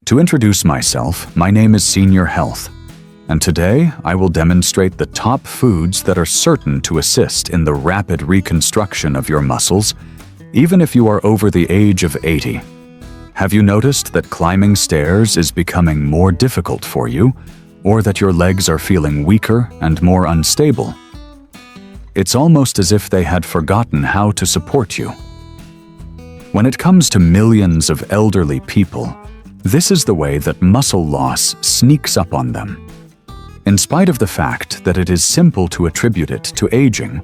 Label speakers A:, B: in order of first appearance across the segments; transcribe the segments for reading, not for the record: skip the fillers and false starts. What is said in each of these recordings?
A: To introduce myself, my name is Senior Health, and today I will demonstrate the top foods that are certain to assist in the rapid reconstruction of your muscles, even if you are over the age of 80. Have you noticed that climbing stairs is becoming more difficult for you, or that your legs are feeling weaker and more unstable? It's almost as if they had forgotten how to support you. When it comes to millions of elderly people, this is the way that muscle loss sneaks up on them. In spite of the fact that it is simple to attribute it to aging,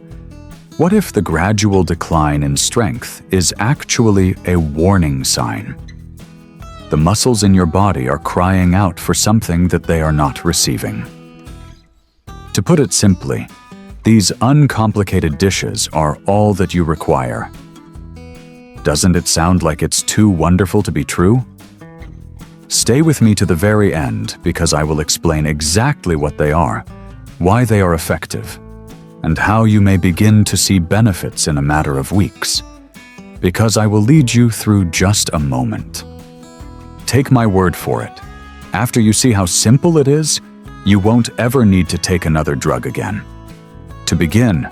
A: what if the gradual decline in strength is actually a warning sign? The muscles in your body are crying out for something that they are not receiving. To put it simply, these uncomplicated dishes are all that you require. Doesn't it sound like it's too wonderful to be true? Stay with me to the very end because I will explain exactly what they are, why they are effective, and how you may begin to see benefits in a matter of weeks. Because I will lead you through just a moment. Take my word for it. After you see how simple it is, you won't ever need to take another drug again. To begin,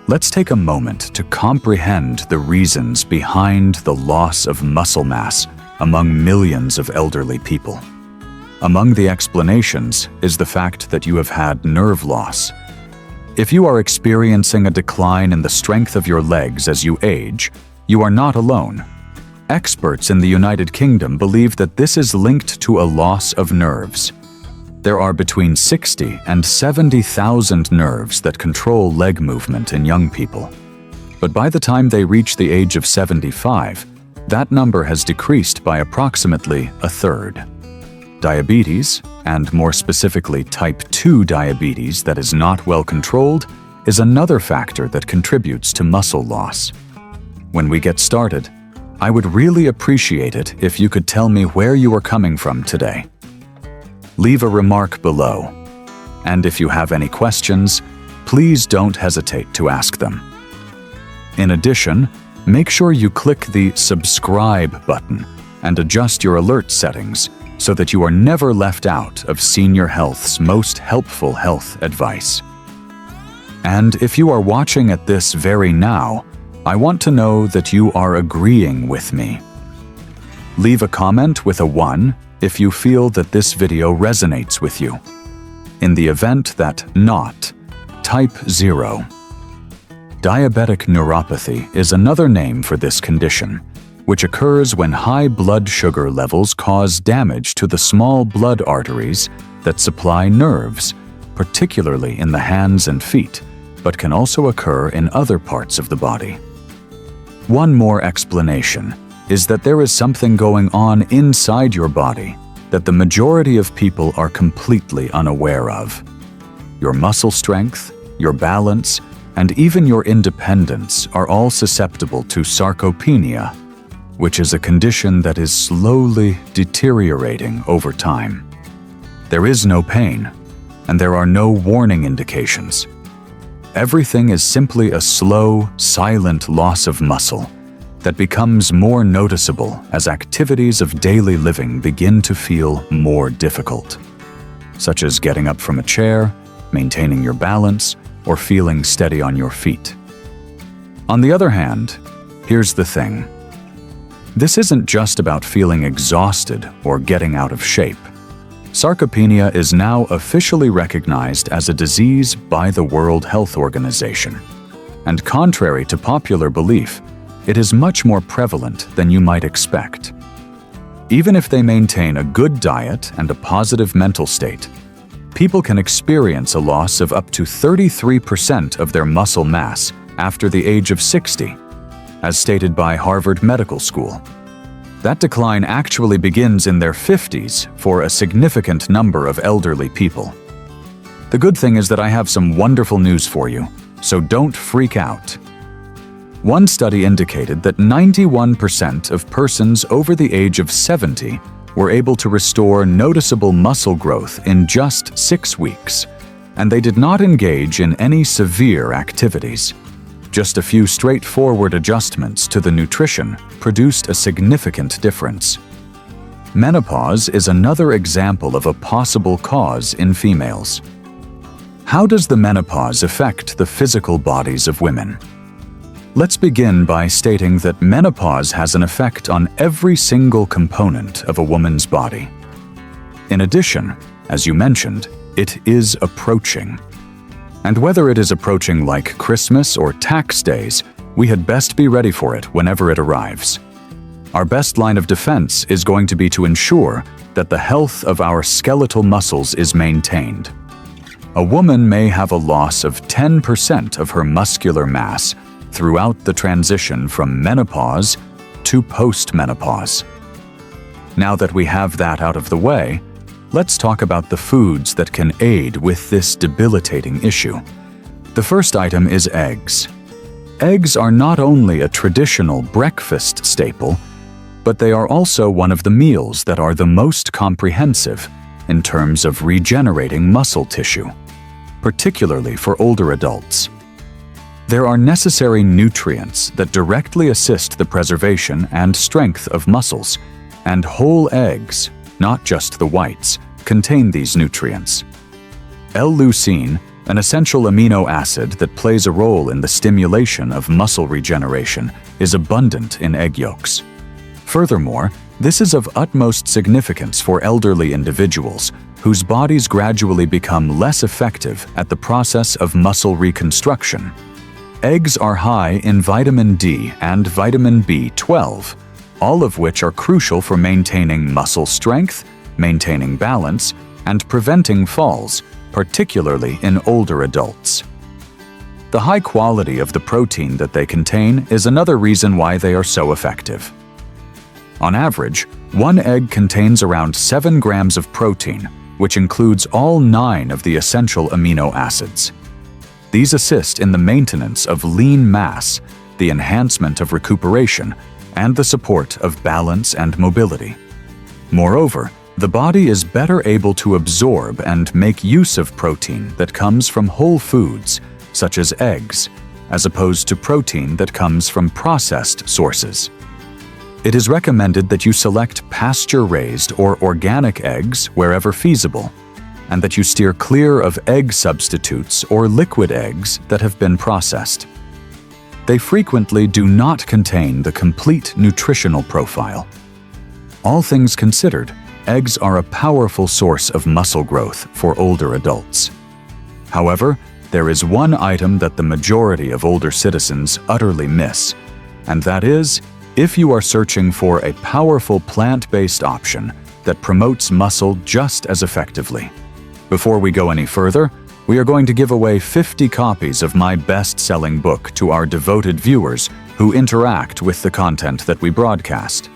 A: let's take a moment to comprehend the reasons behind the loss of muscle mass among millions of elderly people. Among the explanations is the fact that you have had nerve loss. If you are experiencing a decline in the strength of your legs as you age, you are not alone. Experts in the United Kingdom believe that this is linked to a loss of nerves. There are between 60 and 70,000 nerves that control leg movement in young people. But by the time they reach the age of 75, that number has decreased by approximately a third. Diabetes, and more specifically type 2 diabetes that is not well controlled, is another factor that contributes to muscle loss. When we get started, I would really appreciate it if you could tell me where you are coming from today. Leave a remark below, and if you have any questions, please don't hesitate to ask them. In addition, make sure you click the subscribe button and adjust your alert settings so that you are never left out of Senior Health's most helpful health advice. And if you are watching at this very now, I want to know that you are agreeing with me. Leave a comment with a 1 if you feel that this video resonates with you. In the event that not, type 0. Diabetic neuropathy is another name for this condition, which occurs when high blood sugar levels cause damage to the small blood arteries that supply nerves, particularly in the hands and feet, but can also occur in other parts of the body. One more explanation is that there is something going on inside your body that the majority of people are completely unaware of. Your muscle strength, your balance, and even your independence are all susceptible to sarcopenia, which is a condition that is slowly deteriorating over time. There is no pain, and there are no warning indications. Everything is simply a slow, silent loss of muscle that becomes more noticeable as activities of daily living begin to feel more difficult, such as getting up from a chair, maintaining your balance, or feeling steady on your feet. On the other hand, here's the thing. This isn't just about feeling exhausted or getting out of shape. Sarcopenia is now officially recognized as a disease by the World Health Organization. And contrary to popular belief, it is much more prevalent than you might expect. Even if they maintain a good diet and a positive mental state, people can experience a loss of up to 33% of their muscle mass after the age of 60, as stated by Harvard Medical School. That decline actually begins in their 50s for a significant number of elderly people. The good thing is that I have some wonderful news for you, so don't freak out. One study indicated that 91% of persons over the age of 70 were able to restore noticeable muscle growth in just 6 weeks, and they did not engage in any severe activities. Just a few straightforward adjustments to the nutrition produced a significant difference. Menopause is another example of a possible cause in females. How does the menopause affect the physical bodies of women? Let's begin by stating that menopause has an effect on every single component of a woman's body. In addition, as you mentioned, it is approaching. And whether it is approaching like Christmas or tax days, we had best be ready for it whenever it arrives. Our best line of defense is going to be to ensure that the health of our skeletal muscles is maintained. A woman may have a loss of 10% of her muscular mass throughout the transition from menopause to postmenopause. Now that we have that out of the way, let's talk about the foods that can aid with this debilitating issue. The first item is eggs. Eggs are not only a traditional breakfast staple, but they are also one of the meals that are the most comprehensive in terms of regenerating muscle tissue, particularly for older adults. There are necessary nutrients that directly assist the preservation and strength of muscles, and whole eggs, not just the whites, contain these nutrients. L-leucine, an essential amino acid that plays a role in the stimulation of muscle regeneration, is abundant in egg yolks. Furthermore, this is of utmost significance for elderly individuals whose bodies gradually become less effective at the process of muscle reconstruction. Eggs are high in vitamin D and vitamin B12, all of which are crucial for maintaining muscle strength, maintaining balance, and preventing falls, particularly in older adults. The high quality of the protein that they contain is another reason why they are so effective. On average, one egg contains around 7 grams of protein, which includes all 9 of the essential amino acids. These assist in the maintenance of lean mass, the enhancement of recuperation, and the support of balance and mobility. Moreover, the body is better able to absorb and make use of protein that comes from whole foods, such as eggs, as opposed to protein that comes from processed sources. It is recommended that you select pasture-raised or organic eggs wherever feasible, and that you steer clear of egg substitutes or liquid eggs that have been processed. They frequently do not contain the complete nutritional profile. All things considered, eggs are a powerful source of muscle growth for older adults. However, there is one item that the majority of older citizens utterly miss, and that is, if you are searching for a powerful plant-based option that promotes muscle just as effectively. Before we go any further, we are going to give away 50 copies of my best-selling book to our devoted viewers who interact with the content that we broadcast.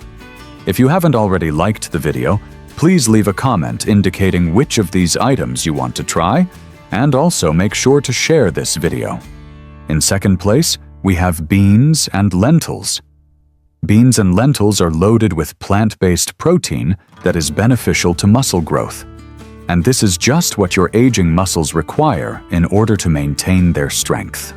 A: If you haven't already liked the video, please leave a comment indicating which of these items you want to try, and also make sure to share this video. In second place, we have beans and lentils. Beans and lentils are loaded with plant-based protein that is beneficial to muscle growth. And this is just what your aging muscles require in order to maintain their strength.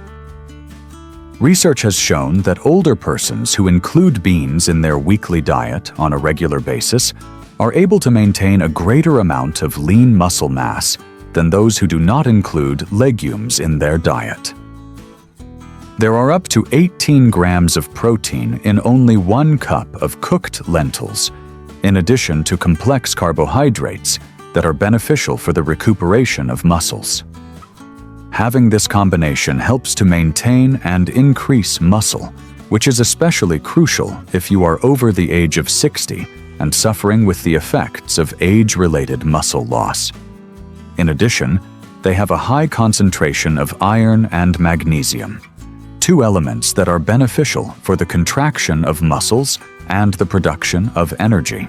A: Research has shown that older persons who include beans in their weekly diet on a regular basis are able to maintain a greater amount of lean muscle mass than those who do not include legumes in their diet. There are up to 18 grams of protein in only 1 cup of cooked lentils, in addition to complex carbohydrates that are beneficial for the recuperation of muscles. Having this combination helps to maintain and increase muscle, which is especially crucial if you are over the age of 60 and suffering with the effects of age-related muscle loss. In addition, they have a high concentration of iron and magnesium, 2 elements that are beneficial for the contraction of muscles and the production of energy.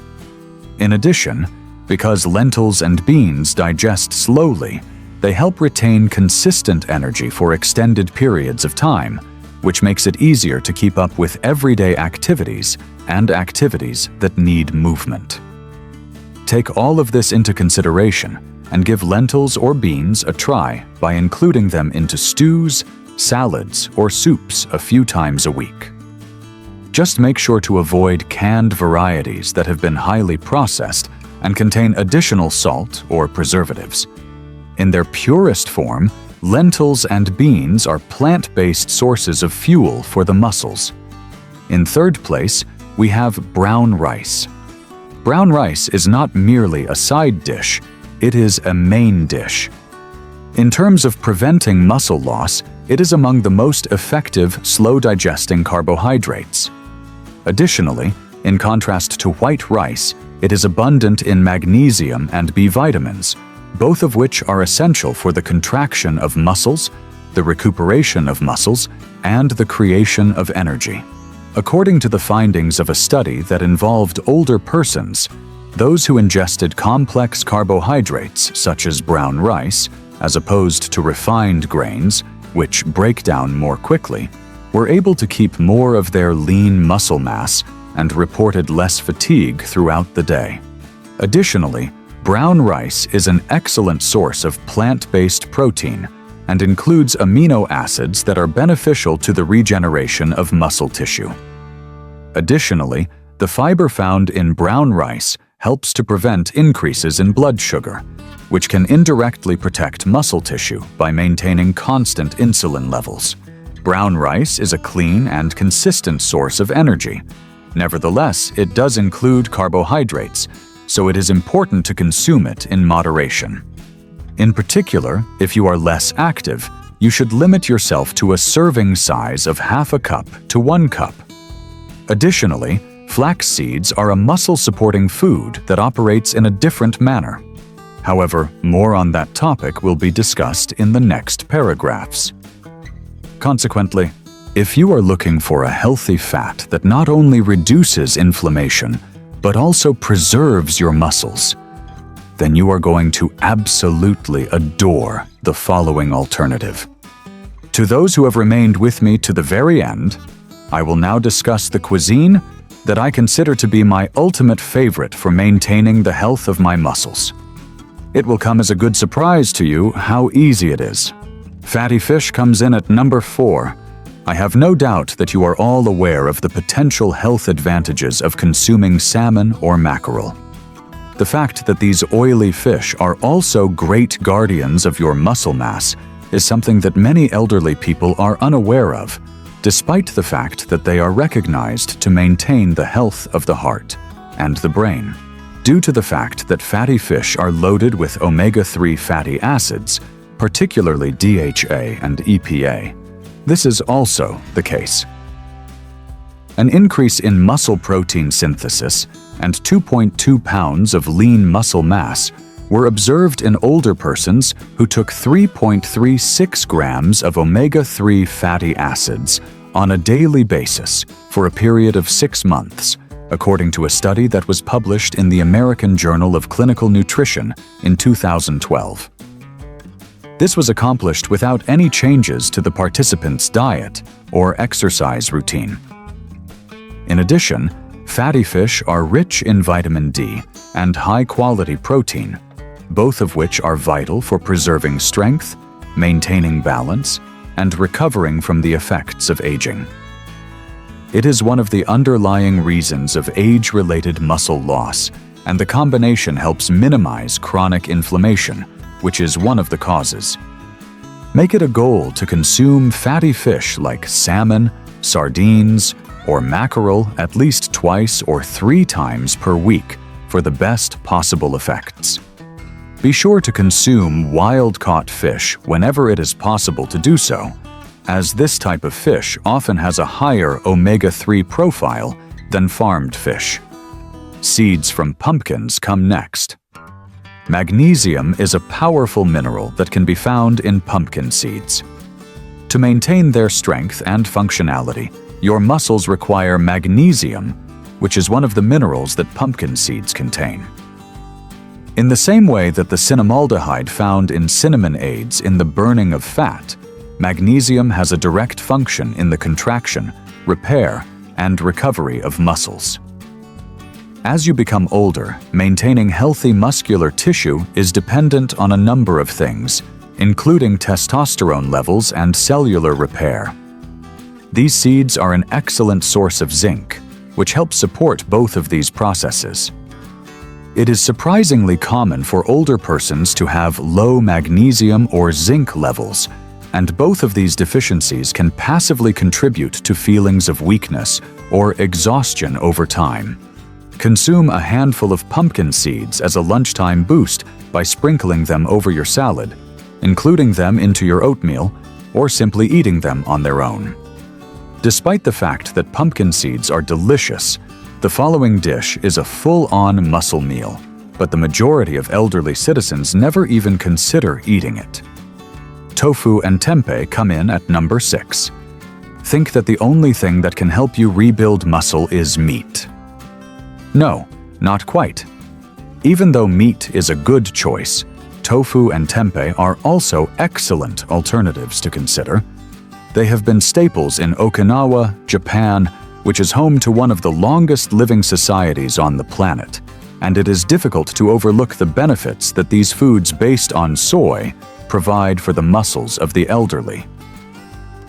A: In addition, because lentils and beans digest slowly, they help retain consistent energy for extended periods of time, which makes it easier to keep up with everyday activities and activities that need movement. Take all of this into consideration and give lentils or beans a try by including them into stews, salads, or soups a few times a week. Just make sure to avoid canned varieties that have been highly processed and contain additional salt or preservatives. In their purest form, lentils and beans are plant-based sources of fuel for the muscles. In third place, we have brown rice. Brown rice is not merely a side dish, it is a main dish. In terms of preventing muscle loss, it is among the most effective slow-digesting carbohydrates. Additionally, in contrast to white rice, it is abundant in magnesium and B vitamins, both of which are essential for the contraction of muscles, the recuperation of muscles, and the creation of energy. According to the findings of a study that involved older persons, those who ingested complex carbohydrates such as brown rice, as opposed to refined grains, which break down more quickly, were able to keep more of their lean muscle mass and reported less fatigue throughout the day. Additionally, brown rice is an excellent source of plant-based protein and includes amino acids that are beneficial to the regeneration of muscle tissue. Additionally, the fiber found in brown rice helps to prevent increases in blood sugar, which can indirectly protect muscle tissue by maintaining constant insulin levels. Brown rice is a clean and consistent source of energy. Nevertheless, it does include carbohydrates, so it is important to consume it in moderation. In particular, if you are less active, you should limit yourself to a serving size of half a cup to 1 cup. Additionally, flax seeds are a muscle-supporting food that operates in a different manner. However, more on that topic will be discussed in the next paragraphs. Consequently, if you are looking for a healthy fat that not only reduces inflammation, but also preserves your muscles, then you are going to absolutely adore the following alternative. To those who have remained with me to the very end, I will now discuss the cuisine that I consider to be my ultimate favorite for maintaining the health of my muscles. It will come as a good surprise to you how easy it is. Fatty fish comes in at number 4. I have no doubt that you are all aware of the potential health advantages of consuming salmon or mackerel. The fact that these oily fish are also great guardians of your muscle mass is something that many elderly people are unaware of, despite the fact that they are recognized to maintain the health of the heart and the brain. Due to the fact that fatty fish are loaded with omega-3 fatty acids, particularly DHA and EPA, this is also the case. An increase in muscle protein synthesis and 2.2 pounds of lean muscle mass were observed in older persons who took 3.36 grams of omega-3 fatty acids on a daily basis for a period of 6 months, according to a study that was published in the American Journal of Clinical Nutrition in 2012. This was accomplished without any changes to the participants' diet or exercise routine. In addition, fatty fish are rich in vitamin D and high-quality protein, both of which are vital for preserving strength, maintaining balance, and recovering from the effects of aging. It is one of the underlying reasons of age-related muscle loss, and the combination helps minimize chronic inflammation, which is one of the causes. Make it a goal to consume fatty fish like salmon, sardines, or mackerel at least 2 or 3 times per week for the best possible effects. Be sure to consume wild-caught fish whenever it is possible to do so, as this type of fish often has a higher omega-3 profile than farmed fish. Seeds from pumpkins come next. Magnesium is a powerful mineral that can be found in pumpkin seeds. To maintain their strength and functionality, your muscles require magnesium, which is one of the minerals that pumpkin seeds contain. In the same way that the cinnamaldehyde found in cinnamon aids in the burning of fat, magnesium has a direct function in the contraction, repair, and recovery of muscles. As you become older, maintaining healthy muscular tissue is dependent on a number of things, including testosterone levels and cellular repair. These seeds are an excellent source of zinc, which helps support both of these processes. It is surprisingly common for older persons to have low magnesium or zinc levels, and both of these deficiencies can passively contribute to feelings of weakness or exhaustion over time. Consume a handful of pumpkin seeds as a lunchtime boost by sprinkling them over your salad, including them into your oatmeal, or simply eating them on their own. Despite the fact that pumpkin seeds are delicious, the following dish is a full-on muscle meal, but the majority of elderly citizens never even consider eating it. Tofu and tempeh come in at number 6. Think that the only thing that can help you rebuild muscle is meat. No, not quite. Even though meat is a good choice, tofu and tempeh are also excellent alternatives to consider. They have been staples in Okinawa, Japan, which is home to one of the longest living societies on the planet, and it is difficult to overlook the benefits that these foods based on soy provide for the muscles of the elderly.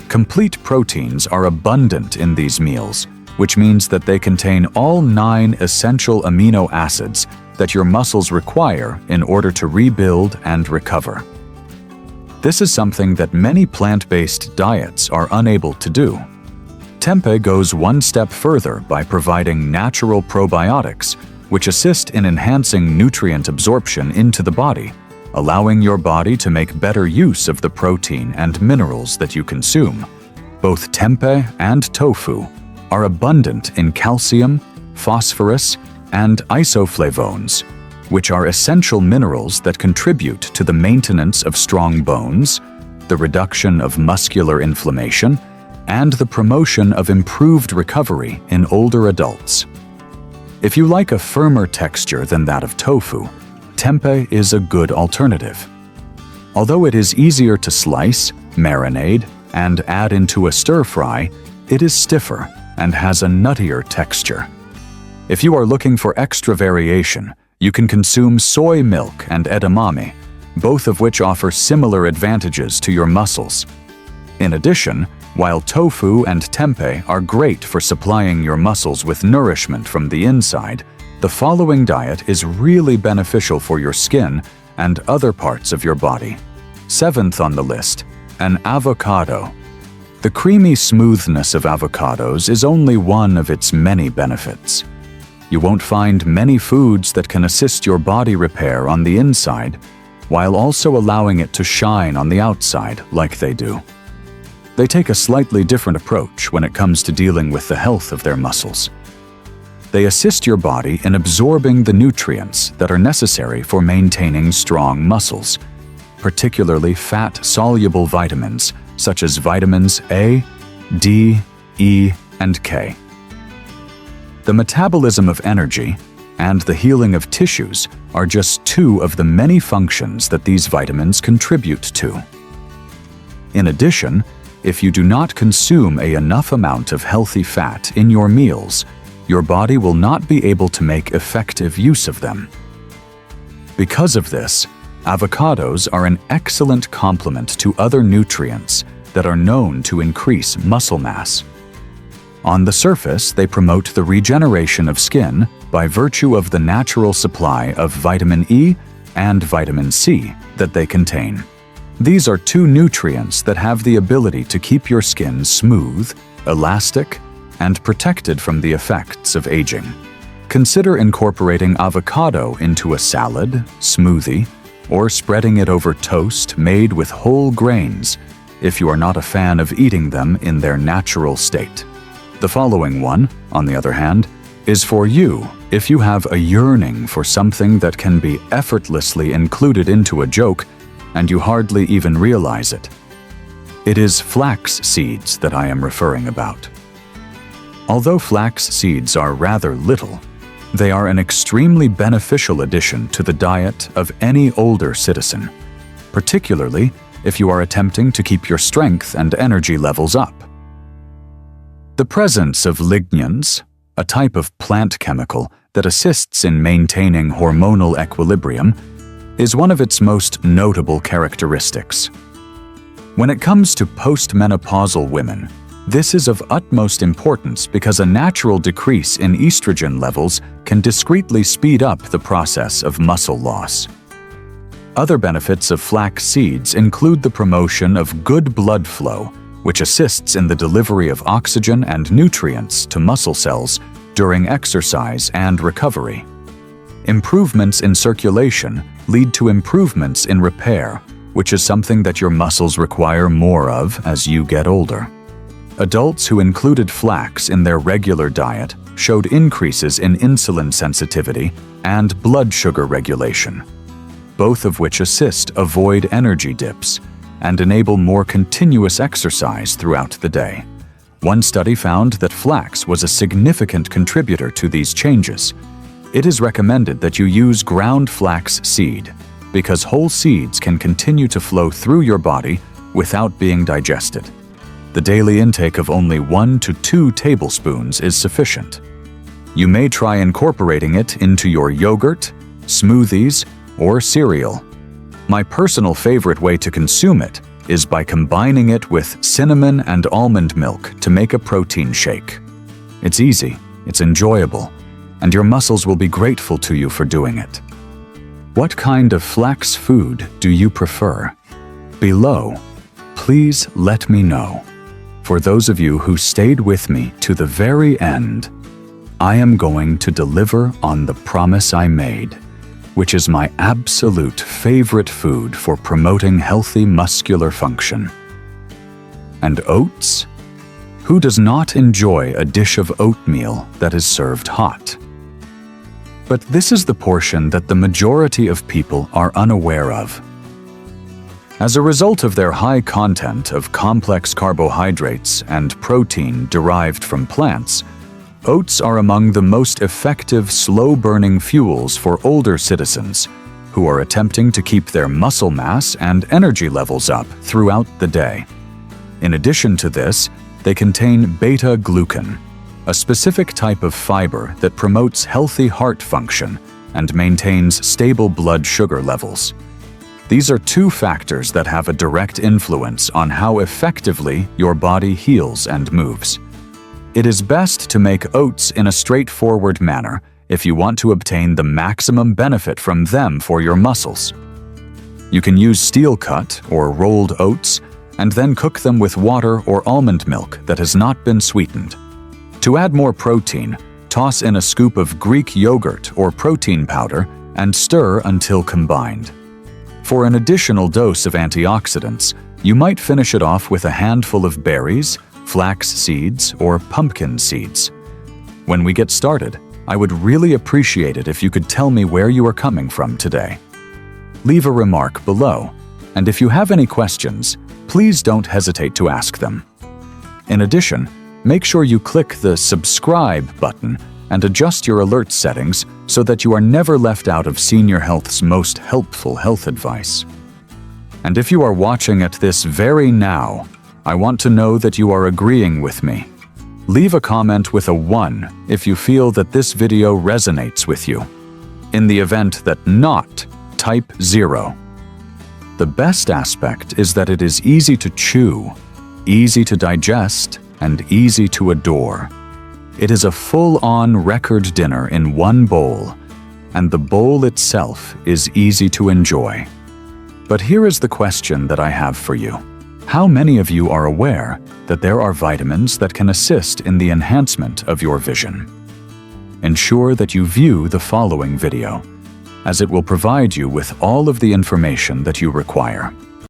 A: Complete proteins are abundant in these meals, which means that they contain all 9 essential amino acids that your muscles require in order to rebuild and recover. This is something that many plant-based diets are unable to do. Tempeh goes one step further by providing natural probiotics, which assist in enhancing nutrient absorption into the body, allowing your body to make better use of the protein and minerals that you consume. Both tempeh and tofu are abundant in calcium, phosphorus, and isoflavones, which are essential minerals that contribute to the maintenance of strong bones, the reduction of muscular inflammation, and the promotion of improved recovery in older adults. If you like a firmer texture than that of tofu, tempeh is a good alternative. Although it is easier to slice, marinade, and add into a stir-fry, it is stiffer and has a nuttier texture. If you are looking for extra variation, you can consume soy milk and edamame, both of which offer similar advantages to your muscles. In addition, while tofu and tempeh are great for supplying your muscles with nourishment from the inside, the following diet is really beneficial for your skin and other parts of your body. 7th on the list, an avocado. The creamy smoothness of avocados is only one of its many benefits. You won't find many foods that can assist your body repair on the inside, while also allowing it to shine on the outside like they do. They take a slightly different approach when it comes to dealing with the health of their muscles. They assist your body in absorbing the nutrients that are necessary for maintaining strong muscles, particularly fat-soluble vitamins such as vitamins A, D, E, and K. The metabolism of energy and the healing of tissues are just 2 of the many functions that these vitamins contribute to. In addition, if you do not consume enough amount of healthy fat in your meals, your body will not be able to make effective use of them. Because of this, avocados are an excellent complement to other nutrients that are known to increase muscle mass. On the surface, they promote the regeneration of skin by virtue of the natural supply of vitamin E and vitamin C that they contain. These are 2 nutrients that have the ability to keep your skin smooth, elastic, and protected from the effects of aging. Consider incorporating avocado into a salad, smoothie, or spreading it over toast made with whole grains if you are not a fan of eating them in their natural state. The following one, on the other hand, is for you if you have a yearning for something that can be effortlessly included into a joke and you hardly even realize it. It is flax seeds that I am referring about. Although flax seeds are rather little, they are an extremely beneficial addition to the diet of any older citizen, particularly if you are attempting to keep your strength and energy levels up. The presence of lignans, a type of plant chemical that assists in maintaining hormonal equilibrium, is one of its most notable characteristics. When it comes to postmenopausal women, This is of utmost importance because a natural decrease in estrogen levels can discreetly speed up the process of muscle loss. Other benefits of flax seeds include the promotion of good blood flow, which assists in the delivery of oxygen and nutrients to muscle cells during exercise and recovery. Improvements in circulation lead to improvements in repair, which is something that your muscles require more of as you get older. Adults who included flax in their regular diet showed increases in insulin sensitivity and blood sugar regulation, both of which assist avoid energy dips and enable more continuous exercise throughout the day. One study found that flax was a significant contributor to these changes. It is recommended that you use ground flax seed because whole seeds can continue to flow through your body without being digested. The daily intake of only 1 to 2 tablespoons is sufficient. You may try incorporating it into your yogurt, smoothies, or cereal. My personal favorite way to consume it is by combining it with cinnamon and almond milk to make a protein shake. It's easy, it's enjoyable, and your muscles will be grateful to you for doing it. What kind of flax food do you prefer? Below, please let me know. For those of you who stayed with me to the very end, I am going to deliver on the promise I made, which is my absolute favorite food for promoting healthy muscular function. And oats? Who does not enjoy a dish of oatmeal that is served hot? But this is the portion that the majority of people are unaware of. As a result of their high content of complex carbohydrates and protein derived from plants, oats are among the most effective slow-burning fuels for older citizens who are attempting to keep their muscle mass and energy levels up throughout the day. In addition to this, they contain beta-glucan, a specific type of fiber that promotes healthy heart function and maintains stable blood sugar levels. These are two factors that have a direct influence on how effectively your body heals and moves. It is best to make oats in a straightforward manner if you want to obtain the maximum benefit from them for your muscles. You can use steel-cut or rolled oats and then cook them with water or almond milk that has not been sweetened. To add more protein, toss in a scoop of Greek yogurt or protein powder and stir until combined. For an additional dose of antioxidants, you might finish it off with a handful of berries, flax seeds, or pumpkin seeds. When we get started, I would really appreciate it if you could tell me where you are coming from today. Leave a remark below, and if you have any questions, please don't hesitate to ask them. In addition, make sure you click the subscribe button and adjust your alert settings so that you are never left out of Senior Health's most helpful health advice. And if you are watching at this very now, I want to know that you are agreeing with me. Leave a comment with a 1 if you feel that this video resonates with you. In the event that not, type 0. The best aspect is that it is easy to chew, easy to digest, and easy to adore. It is a full-on record dinner in one bowl, and the bowl itself is easy to enjoy. But here is the question that I have for you. How many of you are aware that there are vitamins that can assist in the enhancement of your vision? Ensure that you view the following video, as it will provide you with all of the information that you require.